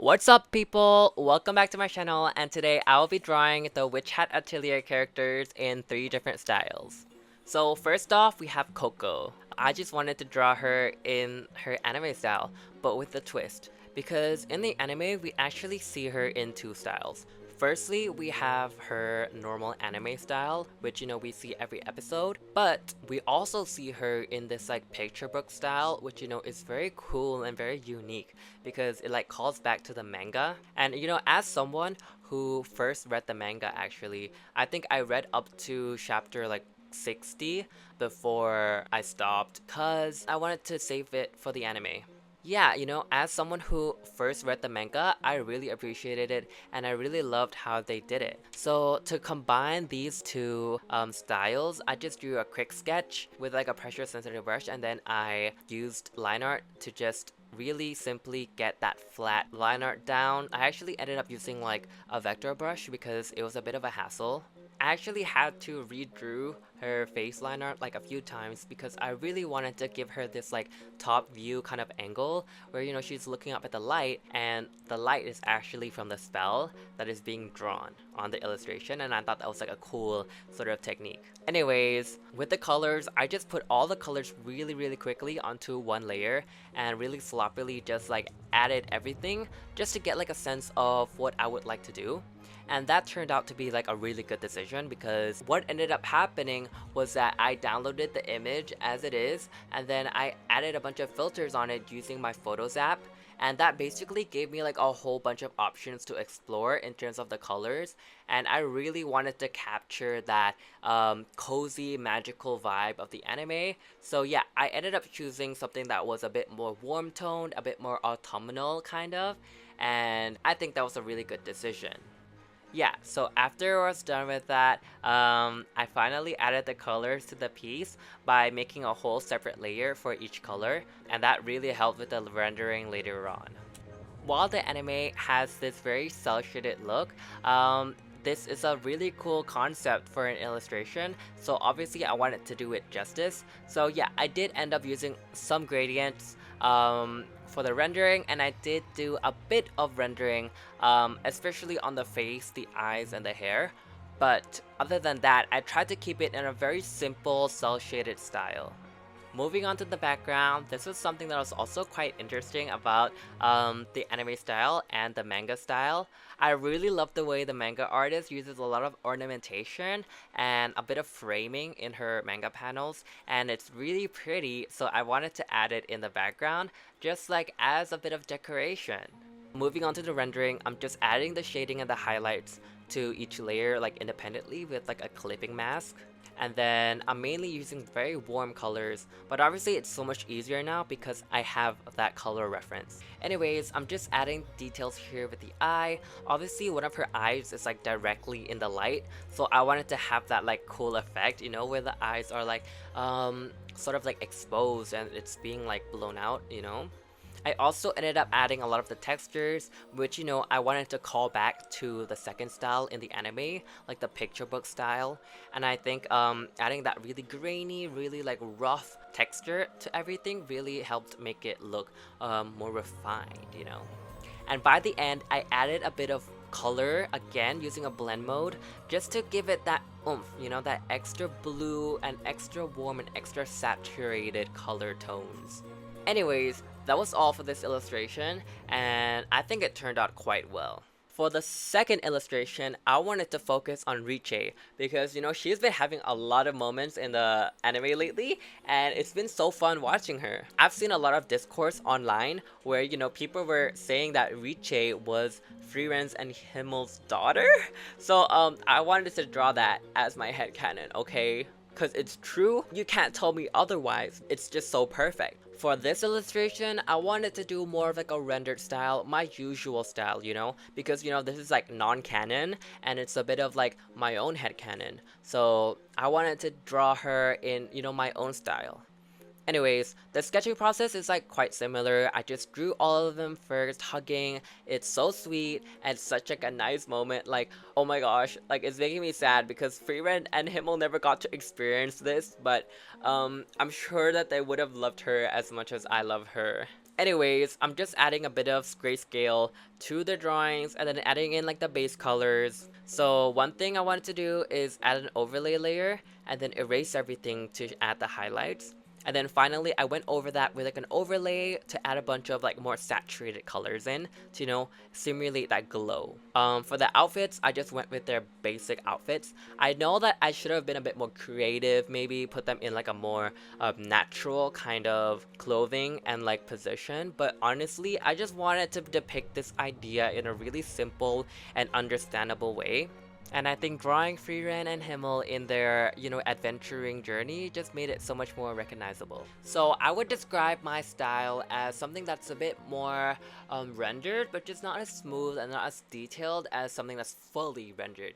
What's up, people? Welcome back to my channel, and today I'll be drawing the Witch Hat Atelier characters in 3 different styles. So first off, we have Coco. I just wanted to draw her in her anime style, but with a twist, because in the anime we actually see her in 2 styles. Firstly, we have her normal anime style, which we see every episode, but we also see her in this like picture book style, which is very cool and very unique because it like calls back to the manga. And as someone who first read the manga, actually, I think I read up to chapter like 60 before I stopped because I wanted to save it for the anime. Yeah, as someone who first read the manga, I really appreciated it and I really loved how they did it. So to combine these two styles, I just drew a quick sketch with like a pressure sensitive brush, and then I used line art to just really simply get that flat line art down. I actually ended up using like a vector brush because it was a bit of a hassle. I actually had to redraw her face line art like a few times because I really wanted to give her this like top view kind of angle where she's looking up at the light, and the light is actually from the spell that is being drawn on the illustration, and I thought that was like a cool sort of technique. Anyways, with the colors, I just put all the colors really quickly onto one layer and really sloppily just like added everything just to get like a sense of what I would like to do. And that turned out to be like a really good decision because what ended up happening was that I downloaded the image as it is, and then I added a bunch of filters on it using my Photos app, and that basically gave me like a whole bunch of options to explore in terms of the colors. And I really wanted to capture that cozy magical vibe of the anime. So yeah, I ended up choosing something that was a bit more warm toned, a bit more autumnal kind of, and I think that was a really good decision. Yeah, so after I was done with that, I finally added the colors to the piece by making a whole separate layer for each color, and that really helped with the rendering later on. While the anime has this very cel-shaded look, this is a really cool concept for an illustration, so obviously I wanted to do it justice. So yeah, I did end up using some gradients for the rendering, and I did do a bit of rendering, especially on the face, the eyes, and the hair. But other than that, I tried to keep it in a very simple cel-shaded style. Moving on to the background, this is something that was also quite interesting about the anime style and the manga style. I really love the way the manga artist uses a lot of ornamentation and a bit of framing in her manga panels, and it's really pretty, so I wanted to add it in the background, just like as a bit of decoration. Moving on to the rendering, I'm just adding the shading and the highlights to each layer like independently with like a clipping mask. And then I'm mainly using very warm colors, but obviously it's so much easier now because I have that color reference. Anyways, I'm just adding details here with the eye. Obviously one of her eyes is like directly in the light, so I wanted to have that like cool effect, where the eyes are like sort of like exposed and it's being like blown out. I also ended up adding a lot of the textures, which I wanted to call back to the second style in the anime, like the picture book style. And I think adding that really grainy, really like rough texture to everything really helped make it look more refined. And by the end, I added a bit of color again using a blend mode just to give it that oomph, that extra blue and extra warm and extra saturated color tones. Anyways, that was all for this illustration, and I think it turned out quite well. For the second illustration, I wanted to focus on Riche because she's been having a lot of moments in the anime lately, and it's been so fun watching her. I've seen a lot of discourse online where people were saying that Riche was Frieren and Himmel's daughter. So I wanted to draw that as my headcanon, okay? Because it's true, you can't tell me otherwise, it's just so perfect. For this illustration, I wanted to do more of like a rendered style, my usual style, because this is like non-canon, and it's a bit of like my own headcanon. So I wanted to draw her in, my own style. Anyways, the sketching process is like quite similar. I just drew all of them first, hugging. It's so sweet and such like a nice moment. Like, oh my gosh, like it's making me sad because Frieren and Himmel never got to experience this, but I'm sure that they would have loved her as much as I love her. Anyways, I'm just adding a bit of grayscale to the drawings and then adding in like the base colors. So one thing I wanted to do is add an overlay layer and then erase everything to add the highlights. And then finally, I went over that with like an overlay to add a bunch of like more saturated colors in to, simulate that glow. For the outfits, I just went with their basic outfits. I know that I should have been a bit more creative, maybe put them in like a more natural kind of clothing and like position, but honestly, I just wanted to depict this idea in a really simple and understandable way. And I think drawing Frieren and Himmel in their, adventuring journey just made it so much more recognizable. So I would describe my style as something that's a bit more rendered, but just not as smooth and not as detailed as something that's fully rendered.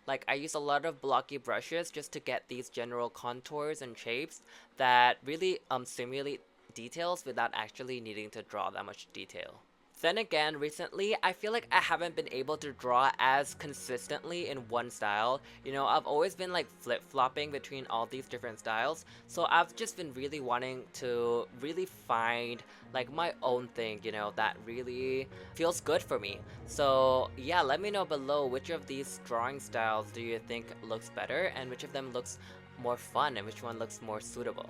Like I use a lot of blocky brushes just to get these general contours and shapes that really simulate details without actually needing to draw that much detail. Then again, recently, I feel like I haven't been able to draw as consistently in one style. I've always been like flip-flopping between all these different styles. So I've just been really wanting to really find like my own thing, that really feels good for me. So yeah, let me know below which of these drawing styles do you think looks better and which of them looks more fun and which one looks more suitable.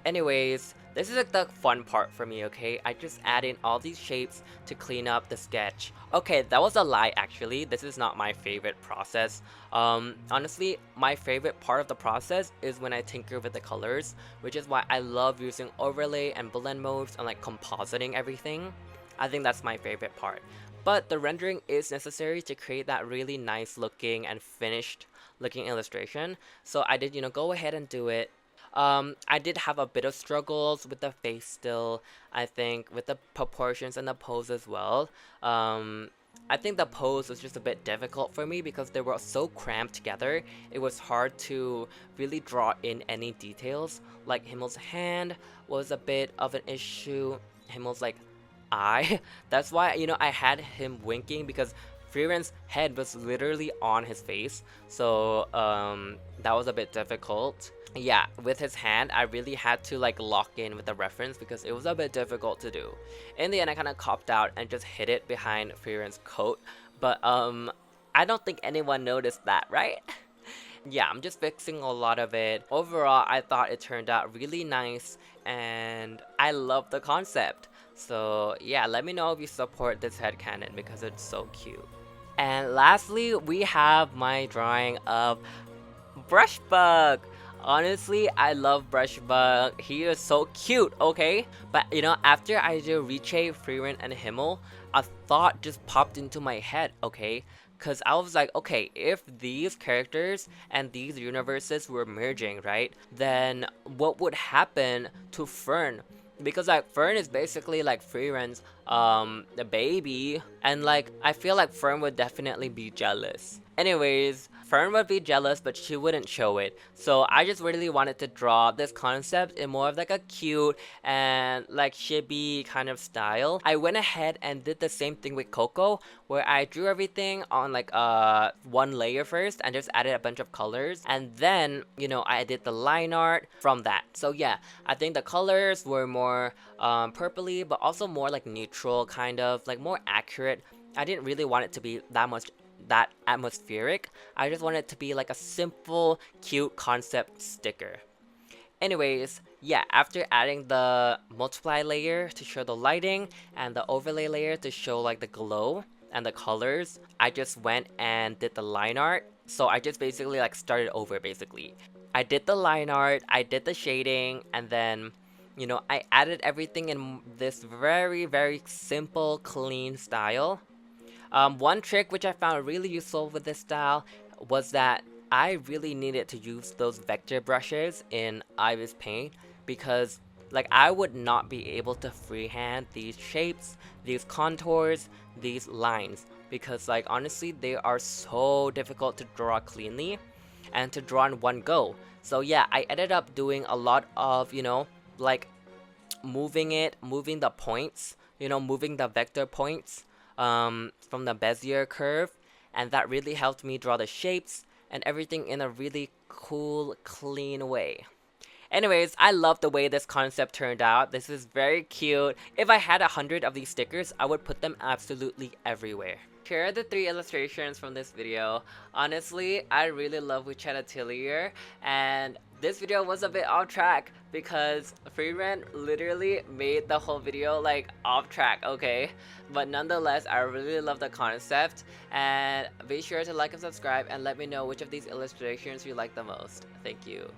Anyways, this is like the fun part for me, okay? I just add in all these shapes to clean up the sketch. Okay, that was a lie actually. This is not my favorite process. Honestly, my favorite part of the process is when I tinker with the colors, which is why I love using overlay and blend modes and like compositing everything. I think that's my favorite part. But the rendering is necessary to create that really nice looking and finished looking illustration. So I did, go ahead and do it. I did have a bit of struggles with the face still, I think, with the proportions and the pose as well. I think the pose was just a bit difficult for me because they were so cramped together. It was hard to really draw in any details. Like Himmel's hand was a bit of an issue. Himmel's like eye. That's why, I had him winking because Friren's head was literally on his face. So, that was a bit difficult. Yeah, with his hand, I really had to like lock in with the reference because it was a bit difficult to do. In the end, I kind of copped out and just hid it behind Friren's coat. But I don't think anyone noticed that, right? Yeah, I'm just fixing a lot of it. Overall, I thought it turned out really nice and I love the concept. So yeah, let me know if you support this headcanon because it's so cute. And lastly, we have my drawing of Brushbug. Honestly, I love Brushbug. He is so cute, okay? But after I do Riche, Frieren, and Himmel, a thought just popped into my head, okay? Because I was like, okay, if these characters and these universes were merging, right? Then what would happen to Fern? Because like Fern is basically like Friren's the baby, and like I feel like Fern would definitely be jealous. Anyways, Fern would be jealous, but she wouldn't show it. So I just really wanted to draw this concept in more of like a cute and like chibi kind of style. I went ahead and did the same thing with Coco, where I drew everything on like one layer first and just added a bunch of colors. And then, I did the line art from that. So yeah, I think the colors were more purpley, but also more like neutral, kind of like more accurate. I didn't really want it to be that atmospheric. I just wanted it to be like a simple, cute concept sticker. Anyways, yeah, after adding the multiply layer to show the lighting and the overlay layer to show like the glow and the colors, I just went and did the line art. So I just basically like started over basically. I did the line art, I did the shading, and then I added everything in this very, very simple, clean style. One trick which I found really useful with this style was that I really needed to use those vector brushes in Ivy's paint because like I would not be able to freehand these shapes, these contours, these lines because like honestly they are so difficult to draw cleanly and to draw in one go. So yeah, I ended up doing a lot of, like moving the points, moving the vector points from the Bezier curve, and that really helped me draw the shapes and everything in a really cool, clean way. Anyways, I love the way this concept turned out. This is very cute. If I had 100 of these stickers, I would put them absolutely everywhere. Here are the 3 illustrations from this video. Honestly, I really love WeChat Atelier, and this video was a bit off track because FreeRent literally made the whole video like off track, okay? But nonetheless, I really love the concept, and be sure to like and subscribe and let me know which of these illustrations you like the most. Thank you.